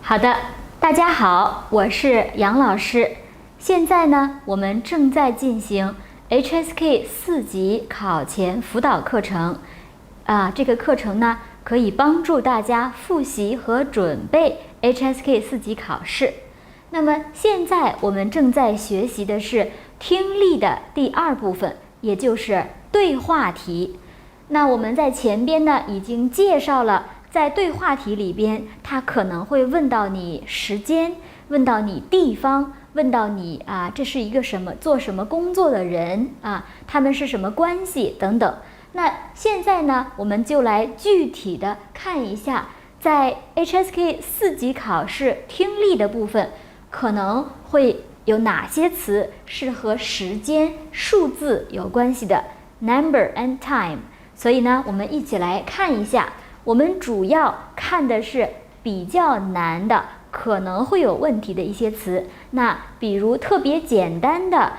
好的，大家好，我是杨老師。現在呢，我們正在進行 HSK 4級考前輔導課程。這個課程呢，可以幫助大家複習和準備 HSK 4級考試。那麼現在我們正在學習的是聽力的第2部分，也就是對話題。那我們在前邊呢，已經介紹了在對話題裡邊，他可能會問到你時間，問到你地方，問到你這是一個什麼做什麼工作的人他們是什麼關係等等。那現在呢，我們就來具體的看一下，在 HSK 4級考試聽力的部分，可能会有哪些詞是和时间、数字有關係的 ，number and time。所以呢，我們一起來看一下。我們主要看的是比較難的，可能會有問題的一些詞。那比如特別簡單的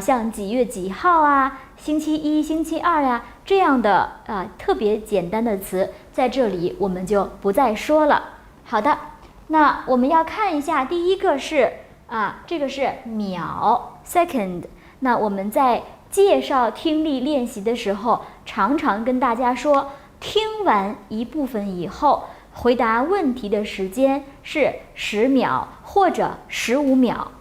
像幾月幾號星期一、星期二這樣的特別簡單的詞，在這裡我們就不再說了。好的，那我們要看一下，第一個是這個是秒 second。那我們在介紹聽力練習的時候，常常跟大家說，聽完一部分以後，回答問題的時間是10秒或者15秒。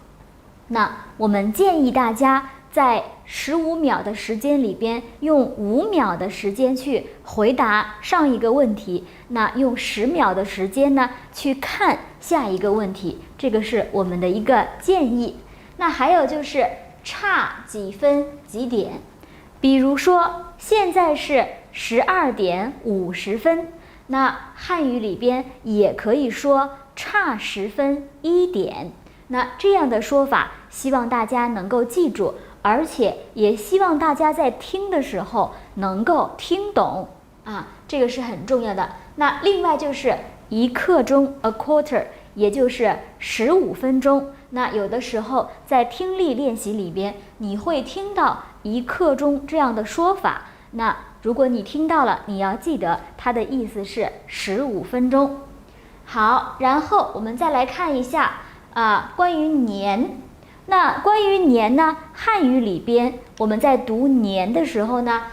那我們建議大家在15秒的時間裡邊，用5秒的時間去回答上一個問題，那用10秒的時間呢，去看下一個問題。這個是我們的一個建議。那還有就是差幾分幾點，比如說現在是12點50分，那漢語裡邊也可以說差10分1點。那這樣的說法，希望大家能夠記住，而且也希望大家在聽的時候能夠聽懂這個是很重要的。那另外就是1刻鐘 a quarter， 也就是15分鐘。那有的時候在听力練習裡邊，你會聽到1刻鐘這樣的說法。那如果你聽到了，你要記得它的意思是15分鐘。好，然後我們再來看一下關於年。那關於年呢，漢語裡邊我們在讀年的時候呢，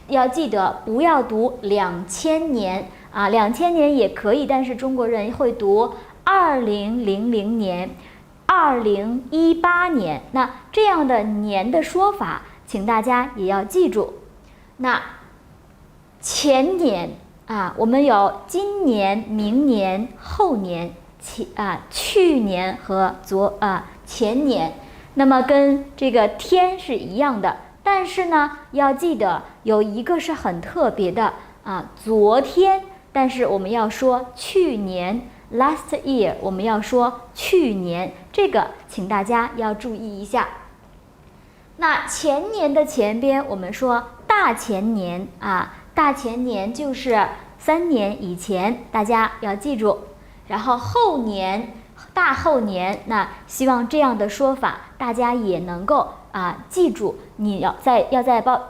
要記得不要讀2000年2000年也可以，但是中國人会讀2000年、2018年。那這樣的年的說法，請大家也要記住。那前年我們有今年、明年、後年、去年和前年。那麼跟這個天是一樣的，但是呢，要記得有一個是很特別的昨天，但是我們要說去年 last year， 我們要說去年，這個請大家要注意一下。那前年的前邊我們說大前年大前年就是3年以前，大家要记住。然後後年、大後年，那希望這樣的說法大家也能夠記住。你要在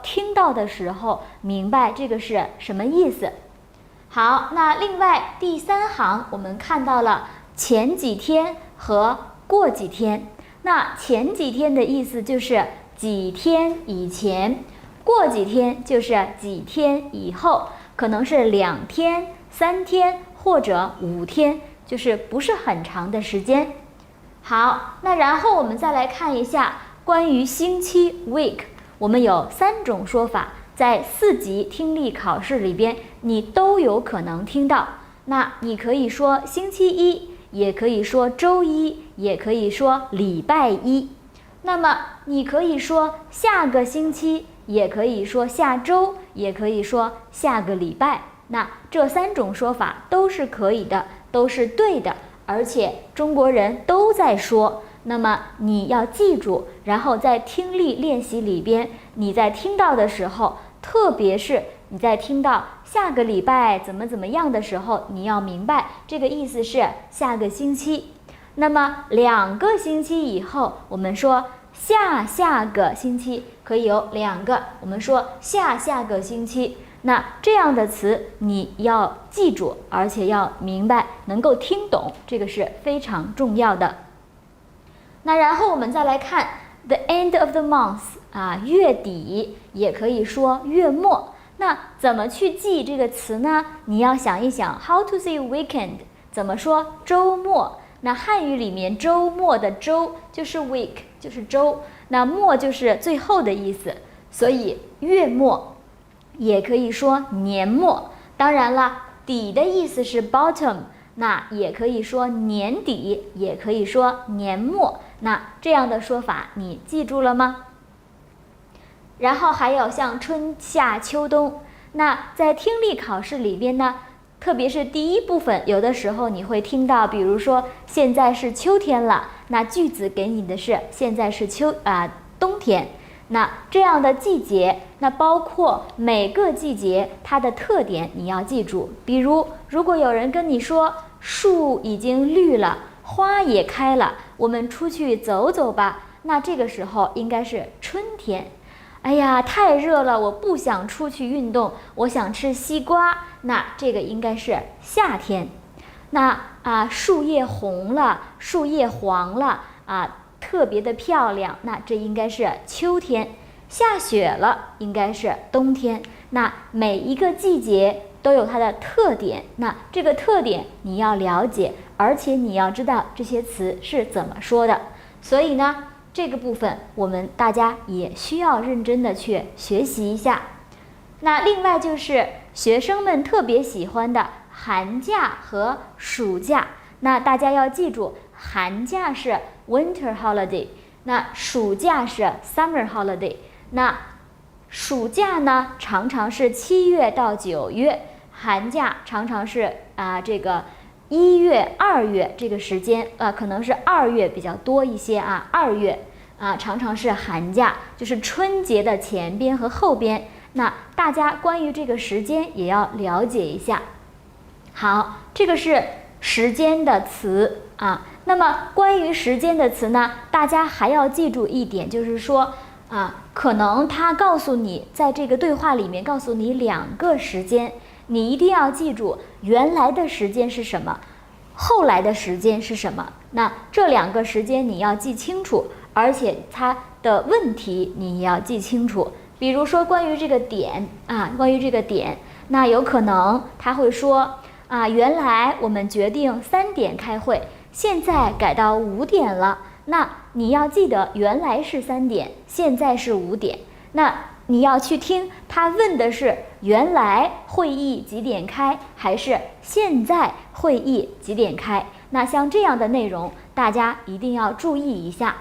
聽到的時候明白這個是什麼意思。好，那另外第3行我們看到了前幾天和過幾天。那前幾天的意思就是幾天以前，過幾天就是幾天以後，可能是2天、3天或者5天，就是不是很長的時间。好，那然後我們再来看一下關於星期 week， 我們有3種說法，在4級聽力考試裡邊你都有可能聽到。那你可以說星期一，也可以說周一，也可以說禮拜一。那麼你可以說下個星期，也可以說下周，也可以說下個禮拜。那這3種說法都是可以的，都是對的，而且中國人都在說。那麼你要記住，然後在听力練習裡邊，你在聽到的時候，特別是你在聽到下個禮拜怎麼樣的時候，你要明白這個意思是下個星期。那麼2個星期以後，我們說下個星期可以有2個，我們說下個星期。那這樣的詞你要記住，而且要明白，能夠听懂，這個是非常重要的。那然後我們再來看 the end of the month 啊，月底也可以說月末。那怎麼去記這個詞呢？你要想一想 how to say weekend 怎麼說周末。那漢語裡面周末的周就是 week 就是周，那末就是最後的意思，所以月末也可以說年末。当然了，底的意思是 bottom， 那也可以說年底，也可以说年末。那這樣的說法你記住了嗎？然後還有像春夏秋冬，那在聽力考試裡邊呢，特別是第一部分，有的時候你會聽到，比如說现在是秋天了，那句子給你的是现在是冬天。那這樣的季節，那包括每個季節它的特點你要記住。比如如果有人跟你說樹已經綠了，花也開了，我們出去走走吧，那這個時候應該是春天。哎呀，太熱了，我不想出去運動，我想吃西瓜，那這個應該是夏天。那樹葉紅了，樹葉黃了特別的漂亮，那這應該是秋天。下雪了，應該是冬天。那每一個季節都有它的特點，那這個特點你要了解，而且你要知道這些詞是怎麼說的。所以呢，這個部分我們大家也需要認真的去學習一下。那另外就是學生們特別喜歡的寒假和暑假，那大家要記住，寒假是 winter holiday， 那暑假是 summer holiday。那暑假呢，常常是7月到9月，寒假常常是这个1月、2月这個時間，可能是2月比較多一些2月常常是寒假，就是春節的前邊和後邊。那大家關於這個時間也要了解一下。好，這個是時間的詞那麼關於時間的詞呢，大家還要記住一點，就是說可能他告訴你，在這個對話裡面告訴你2個時間，你一定要記住原來的時間是什麼，後來的時間是什麼。那這2個時間你要記清楚，而且它的問題你也要記清楚。比如說關於這個點關於這個點，那有可能他會說原來我們決定3點開會，現在改到5點了。那你要記得原來是3點，現在是5點。那你要去聽他問的是原來會議幾點開，還是現在會議幾點開。那像這樣的內容大家一定要注意一下。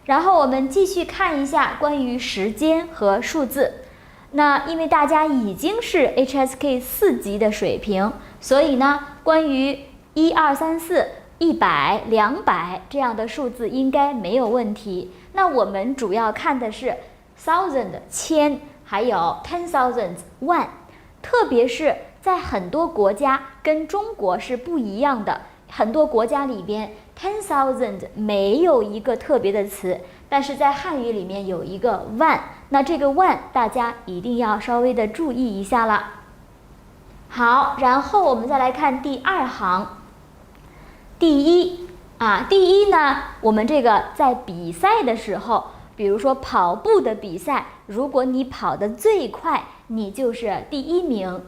然後我們繼續看一下關於時間和數字。那因為大家已經是 HSK 4級的水平，所以呢，關於1、2、3、4、100、200這樣的數字應該沒有問題。那我們主要看的是 thousand 千，還有 10,000 萬，特別是在很多國家跟中國是不一樣的，很多國家裡邊 10,000 沒有一個特別的詞，但是在漢語裡面有一個萬，那這個萬大家一定要稍微的注意一下了。好，然後我們再來看第2行。第一呢，我們這個在比賽的時候，比如說跑步的比賽，如果你跑得最快，你就是第1名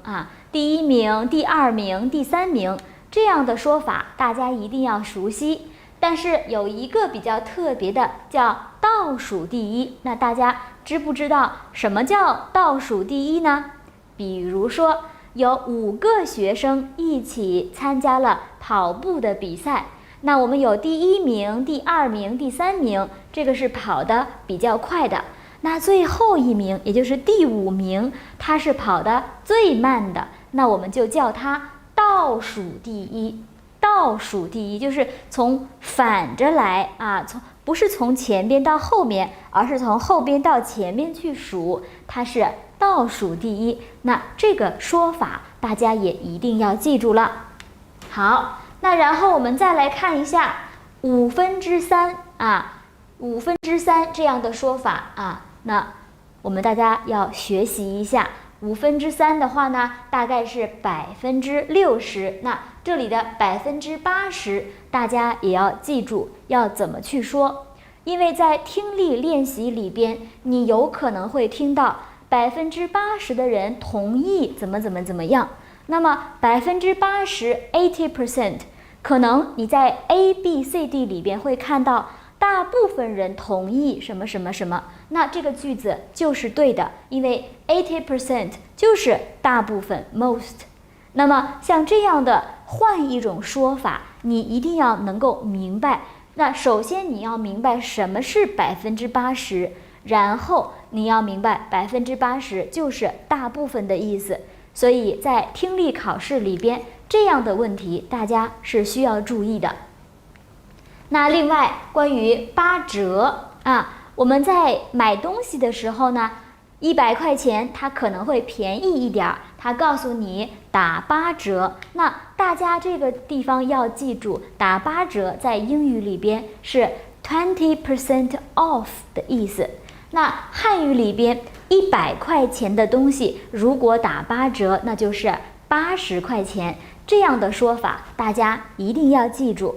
第1名、第2名、第3名，這樣的說法大家一定要熟悉。但是有一個比較特別的叫倒數第一，那大家知不知道什麼叫倒數第一呢？比如說有5個學生一起參加了跑步的比賽，那我們有第1名、第2名、第3名，這個是跑得比較快的。那最後一名，也就是第5名，他是跑得最慢的，那我們就叫他倒數第一。倒數第一就是從反着來不是從前邊到後面，而是從後邊到前面去數，它是倒數第一。那這個說法大家也一定要記住了。好，那然後我們再來看一下3/55/3這樣的說法那我們大家要學習一下3%的話呢，大概是60%。那這裡的80%，大家也要記住要怎麼去說，因為在聽力練習裡邊，你有可能會聽到80%的人同意怎麼樣。那麼80%，可能你在 A、B、C、D 裡邊會看到大部分人同意什麼，那這個句子就是对的，因為 80% 就是大部分 most。那麼像這樣的換一種說法，你一定要能夠明白。那首先你要明白什麼是80%，然後你要明白80%就是大部分的意思。所以在聽力考試裡邊，這樣的問題大家是需要注意的。那另外關於8折我們在買東西的時候呢，100塊錢它可能會便宜一點，它告訴你打8折。那大家這個地方要記住，打8折在英語裡邊是 20% off 的意思。那漢語裡邊100塊錢的東西如果打8折，那就是80塊錢，這樣的說法大家一定要記住。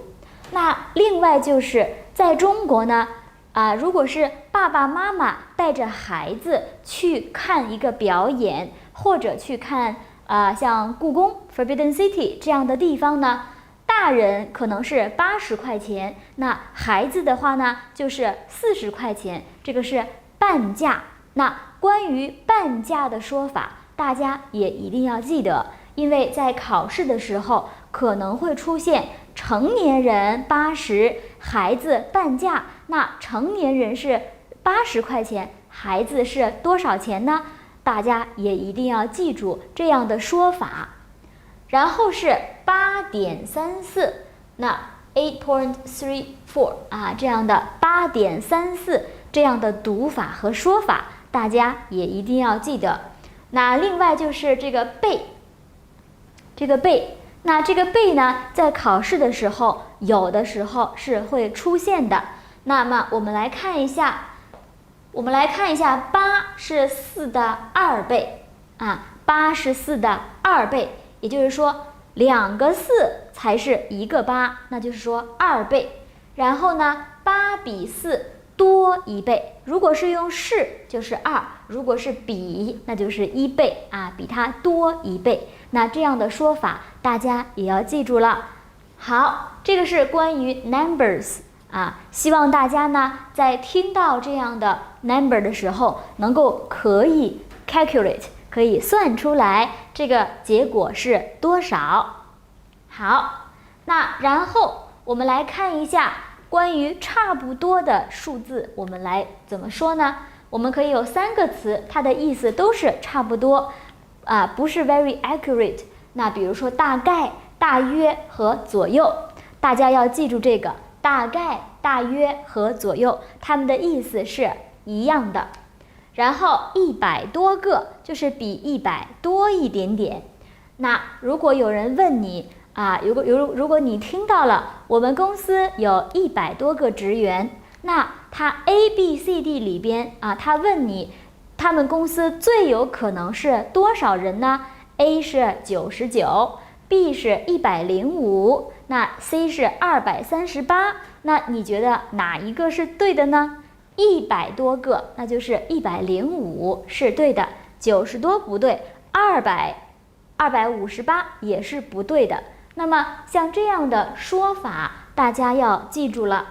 那另外就是在中國呢如果是爸爸媽媽帶着孩子去看一個表演，或者去看像故宮 Forbidden City 這樣的地方呢，大人可能是80塊錢，那孩子的話呢就是40塊錢，這個是半價。那關於半價的說法，大家也一定要記得，因為在考試的時候可能会出现成年人80，孩子半價。那成年人是80塊錢，孩子是多少錢呢？大家也一定要記住這樣的說法。然後是8.34，那 8.34這樣的8.34這樣的讀法和說法，大家也一定要記得。那另外就是这个倍，那这个倍呢，在考試的时候有的时候是會出現的。那麼我們來看一下8是4的2倍8是4的2倍，也就是說2個4才是1個8，那就是說2倍。然後呢8比4多1倍，如果是用是就是2，如果是比那就是1倍比它多1倍。那這樣的說法大家也要記住了。好，這個是關於 numbers希望大家呢在聽到這樣的 number 的時候，能夠可以 calculate， 可以算出來這個結果是多少。好，那然後我們來看一下關於差不多的數字，我們來怎麼說呢？我們可以有3個詞，它的意思都是差不多不是 very accurate。那比如說大概、大約和左右，大家要記住這個大概、大約和左右，它們的意思是一樣的。然後100多個就是比100多一點點。那如果有人問你如果你聽到了我們公司有100多個職員，那他 A、B、C、D 裡邊他問你他們公司最有可能是多少人呢？ A 是99， B 是105，那 C 是238，那你覺得哪一個是對的呢？100多個，那就是105是對的，90多不對，258也是不對的。那麼像這樣的說法，大家要記住了。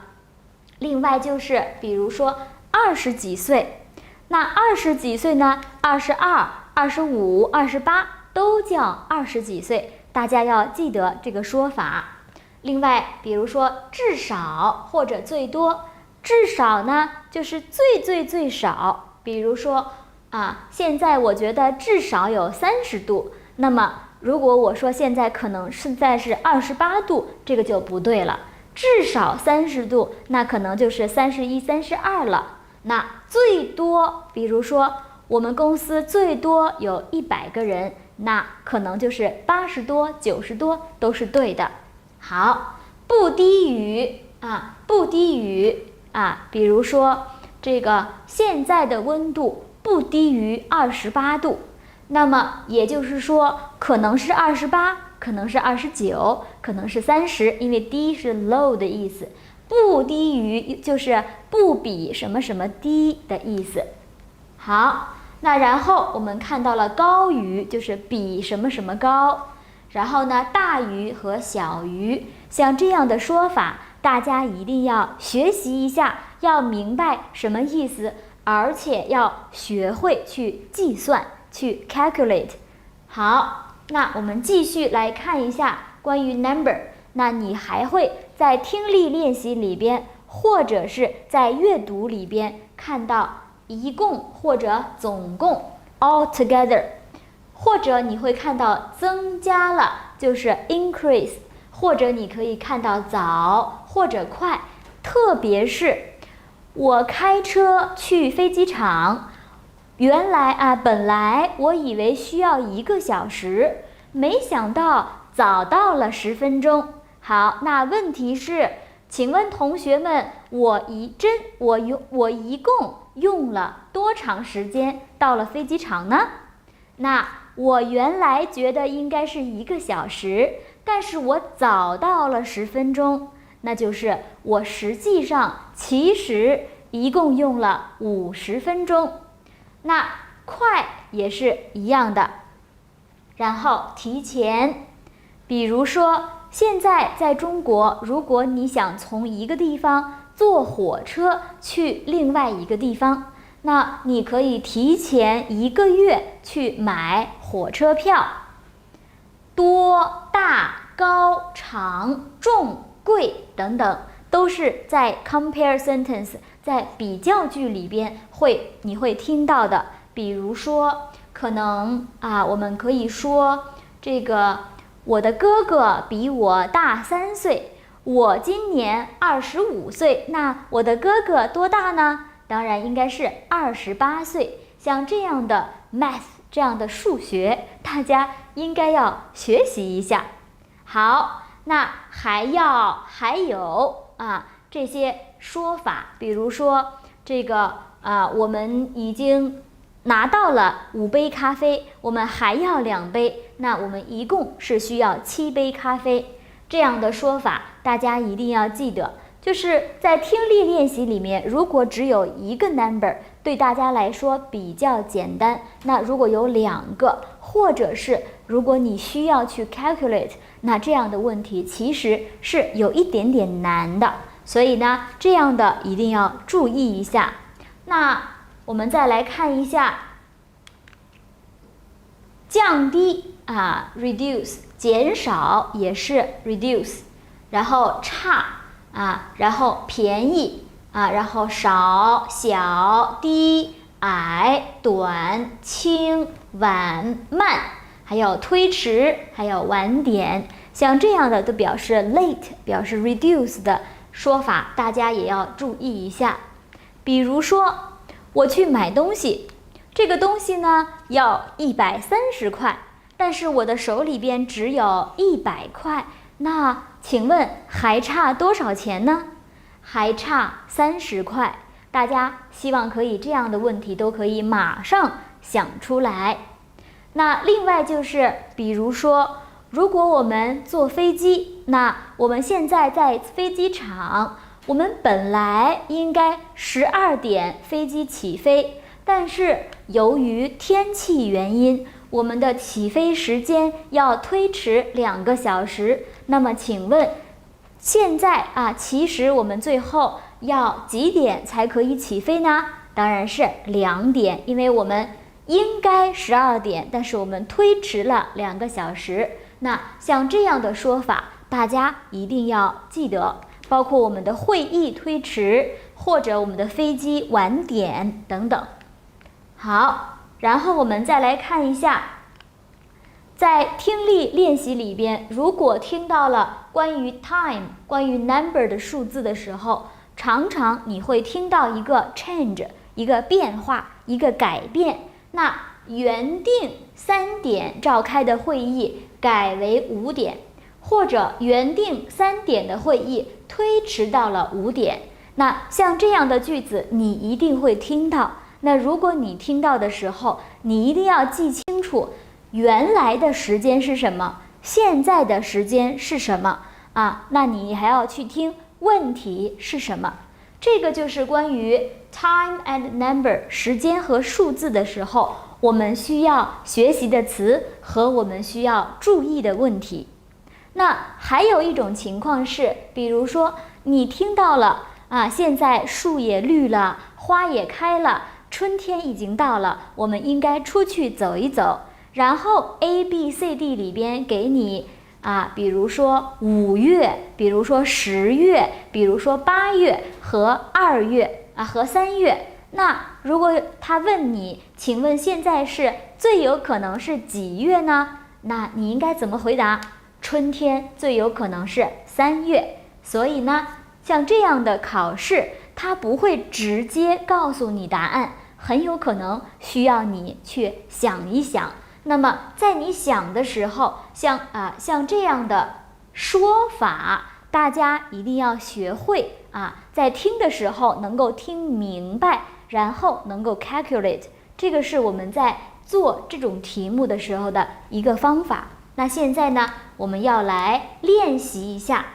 另外就是比如說20幾歲，那20幾歲呢，22、25、28都叫20幾歲，大家要記得這個說法。另外比如說至少或者最多，至少呢就是最少，比如說現在我覺得至少有30度，那麼如果我說現在可能現在是28度，這個就不對了。至少30度，那可能就是31、32了。那最多，比如說我們公司最多有100個人，那可能就是80多、90多都是對的。好，不低於比如說這個現在的溫度不低於28度。那麼也就是說，可能是28，可能是29，可能是30，因为低是 low 的意思，不低于就是不比什麼什麼低的意思。好，那然後我們看到了高於就是比什麼什麼高，然後呢大於和小於，像這樣的說法，大家一定要學習一下，要明白什麼意思，而且要學會去計算，去 calculate。 好，那我們繼續來看一下關於 number。 那你還會在聽力練習裡邊，或者是在閱讀裡邊看到一共或者總共 all together， 或者你會看到增加了，就是 increase， 或者你可以看到早或者快。特別是我開車去飛機場，原來本來我以為需要1個小時，沒想到早到了10分鐘。好，那問題是，請問同學們，我一共用了多長時間到了飛機場呢？那我原來覺得應該是1個小時，但是我早到了10分鐘，那就是我實際上其實一共用了50分鐘。那快也是一樣的，然後提前，比如說現在在中國，如果你想從一個地方坐火車去另外一個地方，那你可以提前1個月去買火車票。多、大、高、長、重、貴等等，都是在 compare sentence， 在比較句裡邊你會聽到的。比如說，可能我們可以說這個，我的哥哥比我大3歲，我今年25歲，那我的哥哥多大呢？當然應該是28歲。像這樣的 math， 這樣的數學，大家應該要學習一下。好，那還有這些說法，比如說這個我們已經拿到了5杯咖啡，我們還要2杯，那我們一共是需要7杯咖啡。這樣的說法大家一定要記得，就是在聽力練習裡面，如果只有1個 number， 對大家來說比較簡單。那如果有2個，或者是如果你需要去 calculate， 那這樣的問題其實是有一點點難的。所以呢，這樣的一定要注意一下。那我們再來看一下降低reduce， 減少也是 reduce， 然後差然後便宜然後少、小、低、矮、短、輕、晚、慢，還有推遲，還有晚點，像這樣的都表示 late， 表示 reduce 的說法，大家也要注意一下。比如說我去買東西，這個東西呢要130塊，但是我的手裡邊只有100塊，那請問還差多少錢呢？還差30塊。大家希望可以這樣的問題都可以馬上想出來。那另外就是比如說，如果我們坐飛機，那我們現在在飛機場，我們本来應該12點飛機起飛，但是由於天氣原因，我們的起飛時間要推遲2個小時。那麼請問現在其實我們最後要幾點才可以起飛呢？當然是2點，因為我們應該12點，但是我們推遲了2個小時。那像這樣的說法，大家一定要記得，包括我們的會議推遲，或者我們的飛機晚點等等。好，然後我們再來看一下，在聽力練習裡邊，如果聽到了關於 time、關於 number 的數字的時候，常常你會聽到一個 change， 一個變化，一個改變。那原定3點召開的會議改為5點，或者原定3點的會議推遲到了5點。那像這樣的句子你一定會聽到。那如果你聽到的時候，你一定要記清楚原來的時間是什麼，現在的時間是什麼啊？那你還要去聽問題是什麼。這個就是關於 time and number 時間和數字的時候，我們需要學習的詞和我們需要注意的問題。那還有一種情況是，比如說你聽到了啊，現在樹也綠了，花也開了，春天已經到了，我們應該出去走一走。然後 A、B、C、D 裡邊給你啊，比如說5月，比如說10月，比如說8月和2月啊和3月。那如果他問你，請問現在是最有可能是幾月呢？那你應該怎麼回答？春天最有可能是3月。所以呢，像這樣的考試，它不會直接告訴你答案，很有可能需要你去想一想。那麼在你想的时候，像这樣的說法，大家一定要學會啊，在聽的時候能夠聽明白，然後能夠 calculate， 這個是我們在做這種題目的時候的一個方法。那現在呢，我們要來練習一下。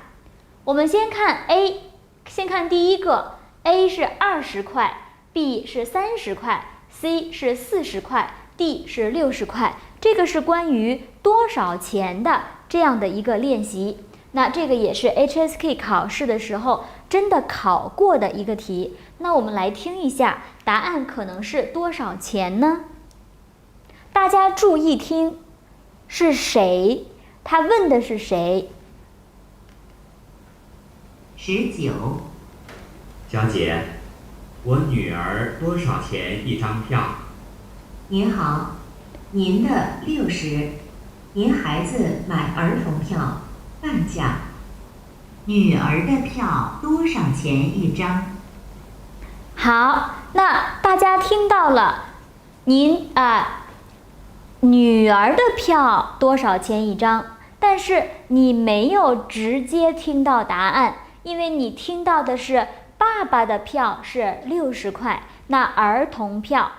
我們先看 A， 先看第一個 ，A 是20塊 ，B 是30塊 ，C 是40塊。D 是60塊，這個是關於多少錢的這樣的一個練習。那這個也是 HSK 考試的時候真的考過的一個題。那我們來聽一下，答案可能是多少錢呢？大家注意聽，是誰？他問的是誰？19。小姐，我女兒多少錢一張票？您好，您的60，您孩子買兒童票半價。女兒的票多少錢一張？好，那大家听到了，您女兒的票多少錢一張？但是你沒有直接聽到答案，因為你聽到的是爸爸的票是60塊，那兒童票。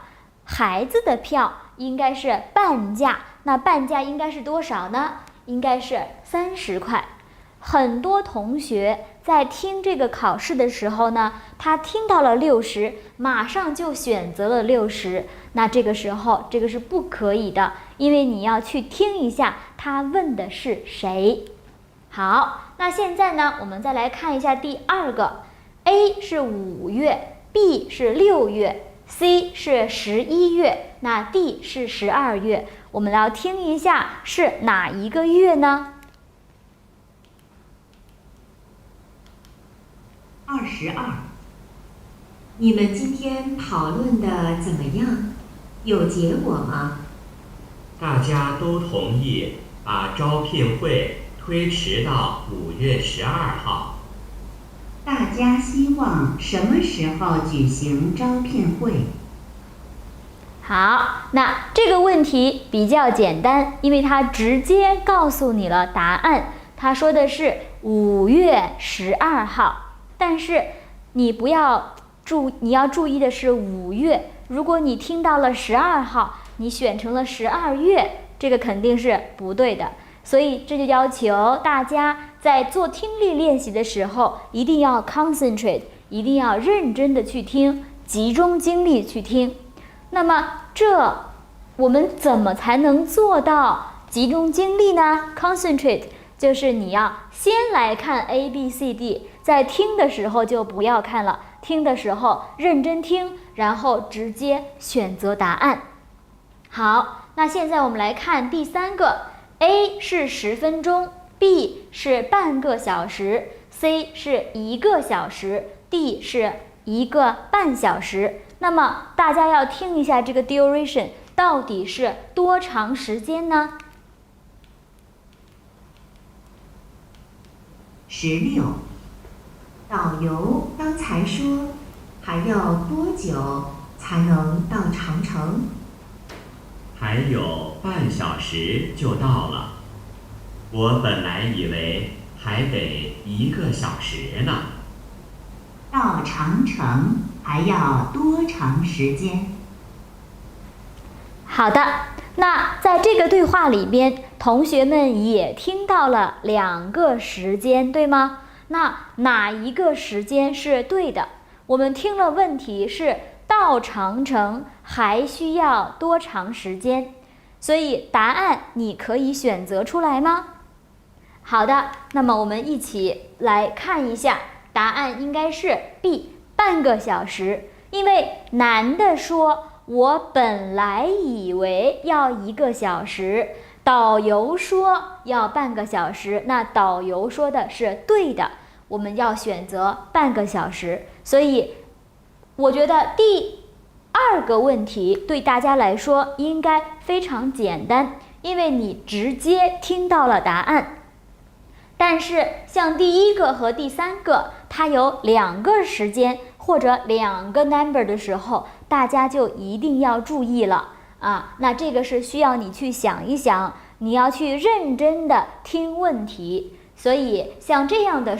孩子的票應該是半價，那半價應該是多少呢？應該是30塊。很多同學在聽這個考試的時候呢，他聽到了60，馬上就選擇了60。那這個時候，這個是不可以的，因為你要去聽一下他問的是誰。好，那現在呢，我們再來看一下第二個 ，A 是5月 ，B 是6月。C 是11月，那 D 是12月，我們要聽一下是哪一個月呢？22。你們今天討論的怎麼樣？有結果嗎？大家都同意把招聘會推遲到5月12號。大家希望什麼時候舉行招聘會？好，那這個問題比較簡單，因為它直接告訴你了答案。他說的是5月12號，但是你要注意的是5月。如果你聽到了12號，你選成了12月，這個肯定是不對的。所以這就要求大家在做聽力練習的時候，一定要 concentrate， 一定要認真的去聽，集中精力去聽。那麼我們怎麼才能做到集中精力呢？ Concentrate 就是你要先来看 A、B、C、D， 在听的時候就不要看了，聽的時候認真聽，然後直接選擇答案。好，那現在我們來看第三個。A 是10分鐘 ，B 是半個小時 ，C 是1個小時 ，D 是1個半小時。那麼大家要聽一下這個 duration 到底是多長時間呢？16。導遊剛才說，還要多久才能到長城？還有半小時就到了，我本來以為還得1個小時呢。到長城還要多長時間？好的，那在這個對話裡邊，同學們也聽到了2個時間，對嗎？那哪一個時間是對的？我們聽了問題是到長城還需要多長時間，所以答案你可以選擇出來嗎？好的，那麼我們一起來看一下，答案應該是 B， 半個小時。因為男的說我本來以為要1個小時，導遊說要半個小時，那導遊說的是對的，我們要選擇半個小時。所以我覺得第2個問題對大家來說應該非常簡單，因為你直接聽到了答案。但是像第1個和第3個，它有2個時間或者2個 number 的時候，大家就一定要注意了啊。那這個是需要你去想一想，你要去認真的聽問題。所以像這樣的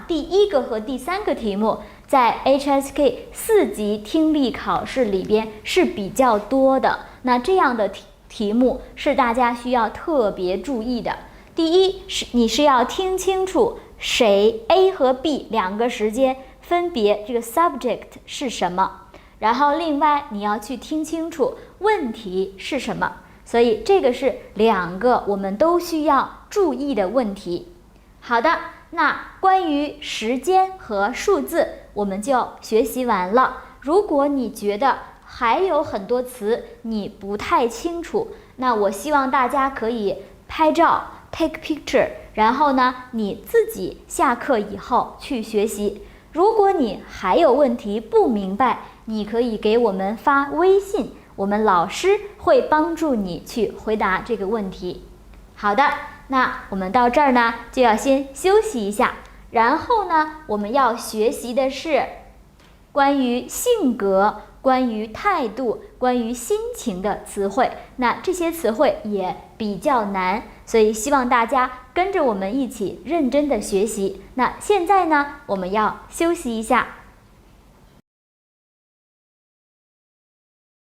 第1個和第3個題目，在 HSK 4級聽力考試裡邊是比較多的。那這樣的題目是大家需要特別注意的。第一是你是要聽清楚誰 A 和 B 2個時間分別這個 subject 是什麼，然後另外你要去聽清楚問題是什麼。所以這個是2個我們都需要注意的問題。好的，那關於時間和數字我們就學習完了。如果你覺得還有很多詞你不太清楚，那我希望大家可以拍照 take picture， 然後呢你自己下課以後去學習。如果你還有問題不明白，你可以給我們發微信，我們老師会幫助你去回答這個問題。好的，那我們到這兒呢就要先休息一下，然後呢我們要學習的是關於性格、關於態度、關於心情的詞彙。那這些詞彙也比較難，所以希望大家跟着我們一起認真的學習。那現在呢我們要休息一下。